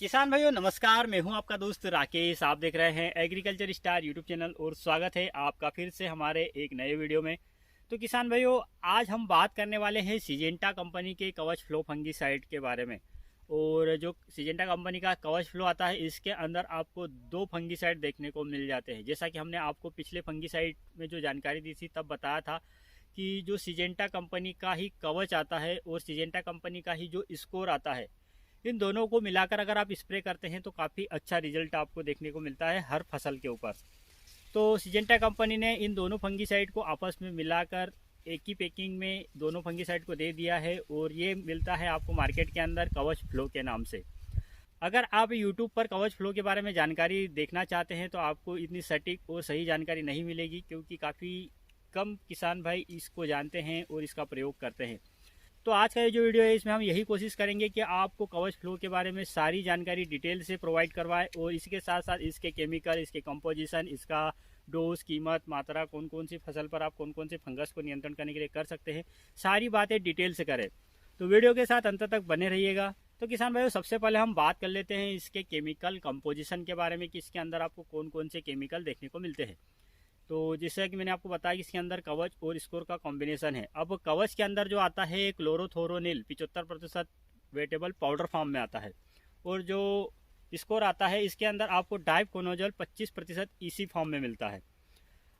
किसान भाइयों नमस्कार, मैं हूं आपका दोस्त राकेश। आप देख रहे हैं एग्रीकल्चर स्टार यूट्यूब चैनल और स्वागत है आपका फिर से हमारे एक नए वीडियो में। तो किसान भाइयों, आज हम बात करने वाले हैं सिजेंटा कंपनी के कवच फ्लो फंगीसाइड के बारे में। और जो सिजेंटा कंपनी का कवच फ्लो आता है, इसके अंदर आपको दो फंगीसाइड देखने को मिल जाते हैं। जैसा कि हमने आपको पिछले फंगीसाइड में जो जानकारी दी थी तब बताया था कि जो सिजेंटा कंपनी का ही कवच आता है और सिजेंटा कंपनी का ही जो स्कोर आता है, इन दोनों को मिलाकर अगर आप स्प्रे करते हैं तो काफ़ी अच्छा रिजल्ट आपको देखने को मिलता है हर फसल के ऊपर। तो सिजेंटा कंपनी ने इन दोनों फंगीसाइड को आपस में मिलाकर एक ही पैकिंग में दोनों फंगीसाइड को दे दिया है और ये मिलता है आपको मार्केट के अंदर कवच फ्लो के नाम से। अगर आप यूट्यूब पर कवच फ्लो के बारे में जानकारी देखना चाहते हैं तो आपको इतनी सटीक और सही जानकारी नहीं मिलेगी, क्योंकि काफ़ी कम किसान भाई इसको जानते हैं और इसका प्रयोग करते हैं। तो आज का ये जो वीडियो है, इसमें हम यही कोशिश करेंगे कि आपको कवच फ्लो के बारे में सारी जानकारी डिटेल से प्रोवाइड करवाएं और इसके साथ साथ इसके केमिकल, इसके कंपोजिशन, इसका डोज, कीमत, मात्रा, कौन कौन सी फसल पर आप कौन कौन से फंगस को नियंत्रण करने के लिए कर सकते हैं, सारी बातें डिटेल से करें। तो वीडियो के साथ अंत तक बने रहिएगा। तो किसान भाइयों, सबसे पहले हम बात कर लेते हैं इसके केमिकल कंपोजिशन के बारे में कि इसके अंदर आपको कौन कौन से केमिकल देखने को मिलते हैं। तो जैसा कि मैंने आपको बताया कि इसके अंदर कवच और स्कोर का कॉम्बिनेशन है। अब कवच के अंदर जो आता है क्लोरोथोरोनिल 75% वेटेबल पाउडर फॉर्म में आता है, और जो स्कोर आता है इसके अंदर आपको डाइकोनोजोल 25% ईसी फॉर्म में मिलता है।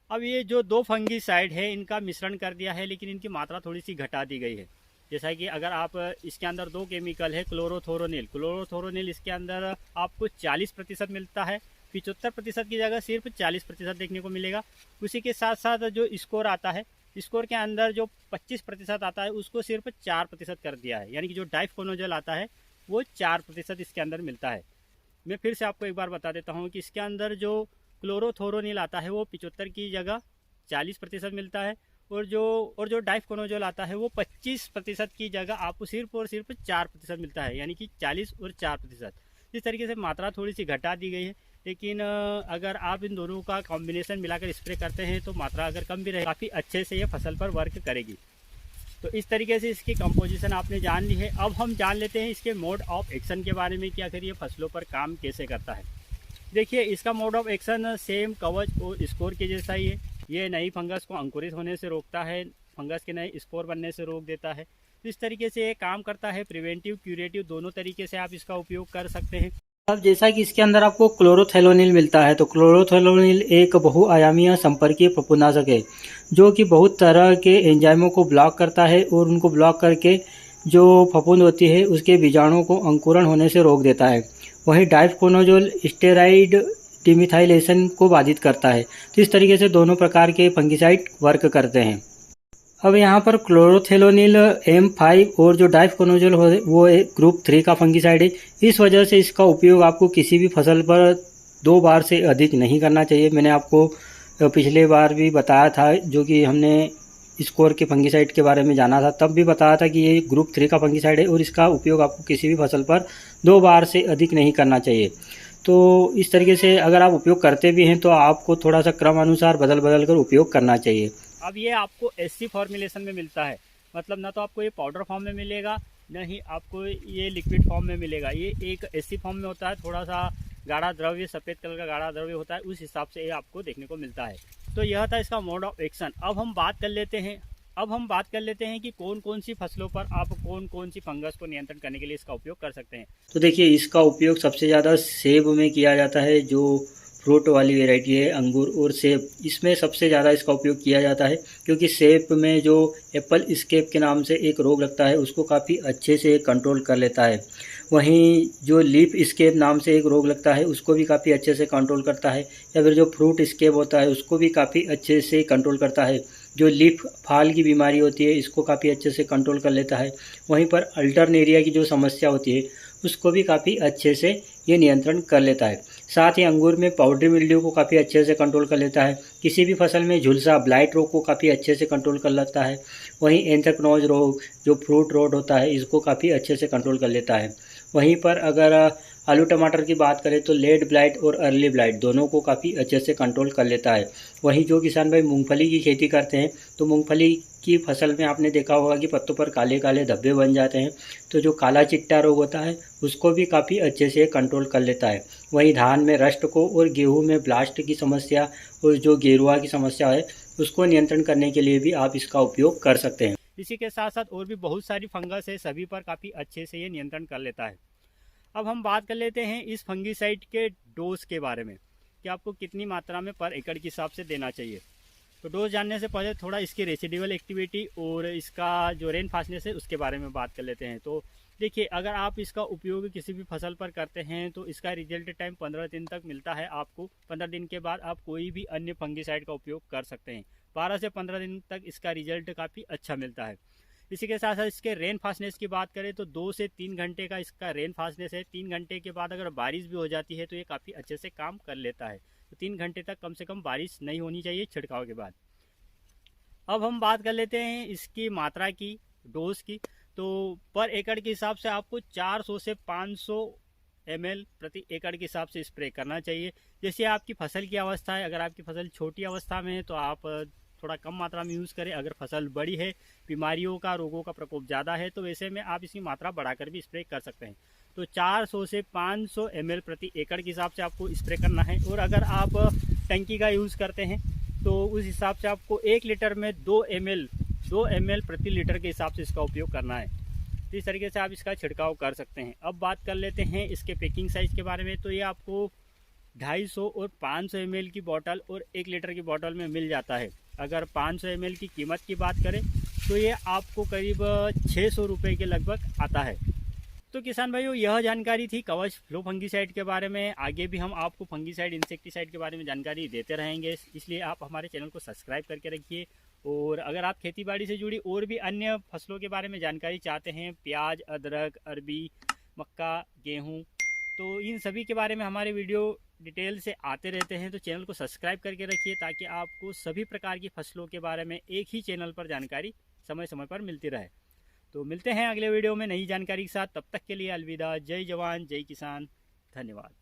अब ये जो दो फंगीसाइड है इनका मिश्रण कर दिया है, लेकिन इनकी मात्रा थोड़ी सी घटा दी गई है। जैसा कि अगर आप इसके अंदर दो केमिकल है क्लोरोथोरोनिल इसके अंदर आपको 40% मिलता है, 75% की जगह सिर्फ 40% देखने को मिलेगा। उसी के साथ साथ जो स्कोर आता है, स्कोर के अंदर जो 25% आता है उसको सिर्फ 4% कर दिया है, यानी कि जो डाइकोनोजोल आता है वो 4% इसके अंदर मिलता है। मैं फिर से आपको एक बार बता देता हूँ कि इसके अंदर जो क्लोरोथोरोनिल आता है वो 75 की जगह 40% मिलता है, और जो डाइकोनोजोल आता है वो 25% की जगह आपको सिर्फ और सिर्फ 4% मिलता है, यानी कि 40 और 4%। इस तरीके से मात्रा थोड़ी सी घटा दी गई है, लेकिन अगर आप इन दोनों का कॉम्बिनेशन मिलाकर स्प्रे करते हैं तो मात्रा अगर कम भी रहे, काफ़ी अच्छे से ये फसल पर वर्क करेगी। तो इस तरीके से इसकी कंपोजिशन आपने जान ली है। अब हम जान लेते हैं इसके मोड ऑफ एक्शन के बारे में कि आखिर ये फसलों पर काम कैसे करता है। देखिए, इसका मोड ऑफ एक्शन सेम कवच और स्कोर के जैसा ही है। ये नई फंगस को अंकुरित होने से रोकता है, फंगस के नए स्पोर बनने से रोक देता है। तो इस तरीके से ये काम करता है। प्रिवेंटिव, क्यूरेटिव दोनों तरीके से आप इसका उपयोग कर सकते हैं। अब जैसा कि इसके अंदर आपको क्लोरोथेलोनिल मिलता है, तो क्लोरोथेलोनिल एक बहुआयामीय संपर्कीय फफूंदनाशक है जो कि बहुत तरह के एंजाइमों को ब्लॉक करता है और उनको ब्लॉक करके जो फफूंद होती है उसके बीजाणुओं को अंकुरण होने से रोक देता है। वहीं डाइकोनोजोल स्टेरॉइड डिमिथाइलेशन को बाधित करता है। तो इस तरीके से दोनों प्रकार के फंगिसाइड वर्क करते हैं। अब यहाँ पर क्लोरोथेलोनिल M5 और जो डाइकोनोजोल वो ग्रुप 3 का फंगिसाइड है। इस वजह से इसका उपयोग आपको किसी भी फसल पर 2 बार से अधिक नहीं करना चाहिए। मैंने आपको पिछले बार भी बताया था, जो कि हमने स्कोर के फंगिसाइड के बारे में जाना था, तब भी बताया था कि ये ग्रुप 3 का फंगिसाइड है और इसका उपयोग आपको किसी भी फसल पर 2 बार से अधिक नहीं करना चाहिए। तो इस तरीके से अगर आप उपयोग करते भी हैं तो आपको थोड़ा सा क्रम अनुसार बदल बदल कर उपयोग करना चाहिए। अब ये आपको एससी फॉर्मुलेशन में मिलता है, मतलब ना तो आपको ये पाउडर फॉर्म में मिलेगा, न ही आपको ये लिक्विड फॉर्म में मिलेगा। ये एक एससी फॉर्म में होता है, थोड़ा सा गाढ़ा द्रव्य, सफ़ेद कलर का गाढ़ा द्रव्य होता है, उस हिसाब से ये आपको देखने को मिलता है। तो यह था इसका मोड ऑफ एक्शन। अब हम बात कर लेते हैं कि कौन कौन सी फसलों पर आप कौन कौन सी फंगस को नियंत्रण करने के लिए इसका उपयोग कर सकते हैं। तो देखिए, इसका उपयोग सबसे ज़्यादा सेब में किया जाता है, जो फ्रूट वाली वैरायटी है, अंगूर और सेब। इसमें सबसे ज़्यादा इसका उपयोग किया जाता है, क्योंकि सेब में जो एप्पल स्केप के नाम से एक रोग लगता है उसको काफ़ी अच्छे से कंट्रोल कर लेता है। वहीं जो लीफ स्केप नाम से एक रोग लगता है उसको भी काफ़ी अच्छे से कंट्रोल करता है, या फिर जो फ्रूट स्केप होता है उसको भी काफ़ी अच्छे से कंट्रोल करता है। जो लीफ फाल की बीमारी होती है इसको काफ़ी अच्छे से कंट्रोल कर लेता है। वहीं पर अल्टरनेरिया की जो समस्या होती है उसको भी काफ़ी अच्छे से ये नियंत्रण कर लेता है। साथ ही अंगूर में पाउडरी मिल्ड्यू को काफ़ी अच्छे से कंट्रोल कर लेता है। किसी भी फसल में झुलसा, ब्लाइट रोग को काफ़ी अच्छे से कंट्रोल कर लेता है। वहीं एंथ्रेक्नोज रोग, जो फ्रूट रोट होता है, इसको काफ़ी अच्छे से कंट्रोल कर लेता है। वहीं पर अगर आलू टमाटर की बात करें तो लेट ब्लाइट और अर्ली ब्लाइट दोनों को काफ़ी अच्छे से कंट्रोल कर लेता है। वहीं जो किसान भाई मूंगफली की खेती करते हैं तो मूंगफली की फसल में आपने देखा होगा कि पत्तों पर काले काले धब्बे बन जाते हैं, तो जो काला चिट्टा रोग होता है उसको भी काफ़ी अच्छे से कंट्रोल कर लेता है। वहीं धान में रस्ट को और गेहूं में ब्लास्ट की समस्या और जो गेरुआ की समस्या है उसको नियंत्रण करने के लिए भी आप इसका उपयोग कर सकते हैं। इसी के साथ साथ और भी बहुत सारी फंगस है, सभी पर काफ़ी अच्छे से ये नियंत्रण कर लेता है। अब हम बात कर लेते हैं इस फंगीसाइड के डोज के बारे में कि आपको कितनी मात्रा में पर एकड़ के हिसाब से देना चाहिए। तो डोज जानने से पहले थोड़ा इसकी रेसिडुअल एक्टिविटी और इसका जो रेन फास्टनेस है उसके बारे में बात कर लेते हैं। तो देखिए, अगर आप इसका उपयोग किसी भी फसल पर करते हैं तो इसका रिजल्ट टाइम 15 दिन तक मिलता है आपको। 15 दिन के बाद आप कोई भी अन्य फंगीसाइड का उपयोग कर सकते हैं। 12 से 15 दिन तक इसका रिजल्ट काफ़ी अच्छा मिलता है। इसी के साथ साथ इसके रेन फास्टनेस की बात करें तो 2 से 3 घंटे का इसका रेन फास्टनेस है। 3 घंटे के बाद अगर बारिश भी हो जाती है तो ये काफ़ी अच्छे से काम कर लेता है। तो 3 घंटे तक कम से कम बारिश नहीं होनी चाहिए छिड़काव के बाद। अब हम बात कर लेते हैं इसकी मात्रा की, डोज की। तो पर एकड़ के हिसाब से आपको 400 से 500 ml प्रति एकड़ के हिसाब से स्प्रे करना चाहिए। जैसे आपकी फसल की अवस्था है, अगर आपकी फसल छोटी अवस्था में है तो आप थोड़ा कम मात्रा में यूज़ करें। अगर फसल बड़ी है, बीमारियों का, रोगों का प्रकोप ज़्यादा है, तो वैसे में आप इसकी मात्रा बढ़ाकर भी स्प्रे कर सकते हैं। तो 400 से 500 ml प्रति एकड़ के हिसाब से आपको स्प्रे करना है। और अगर आप टंकी का यूज़ करते हैं तो उस हिसाब से आपको 1 लीटर में 2 ml प्रति लीटर के हिसाब से इसका उपयोग करना है। तो इस तरीके से आप इसका छिड़काव कर सकते हैं। अब बात कर लेते हैं इसके पैकिंग साइज़ के बारे में। तो ये आपको 250 और 500 ml की बोतल और 1 लीटर की बोतल में मिल जाता है। अगर 500 ml की कीमत की बात करें तो ये आपको करीब 600 रुपये के लगभग आता है। तो किसान भाइयों, यह जानकारी थी कवच फ्लो फंगीसाइड के बारे में। आगे भी हम आपको फंगीसाइड, इंसेक्टिसाइड के बारे में जानकारी देते रहेंगे, इसलिए आप हमारे चैनल को सब्सक्राइब करके रखिए। और अगर आप खेतीबाड़ी से जुड़ी और भी अन्य फसलों के बारे में जानकारी चाहते हैं, प्याज, अदरक, अरबी, मक्का, गेहूँ, तो इन सभी के बारे में हमारे वीडियो डिटेल से आते रहते हैं। तो चैनल को सब्सक्राइब करके रखिए ताकि आपको सभी प्रकार की फसलों के बारे में एक ही चैनल पर जानकारी समय समय पर मिलती रहे। तो मिलते हैं अगले वीडियो में नई जानकारी के साथ। तब तक के लिए अलविदा। जय जवान, जय किसान, धन्यवाद।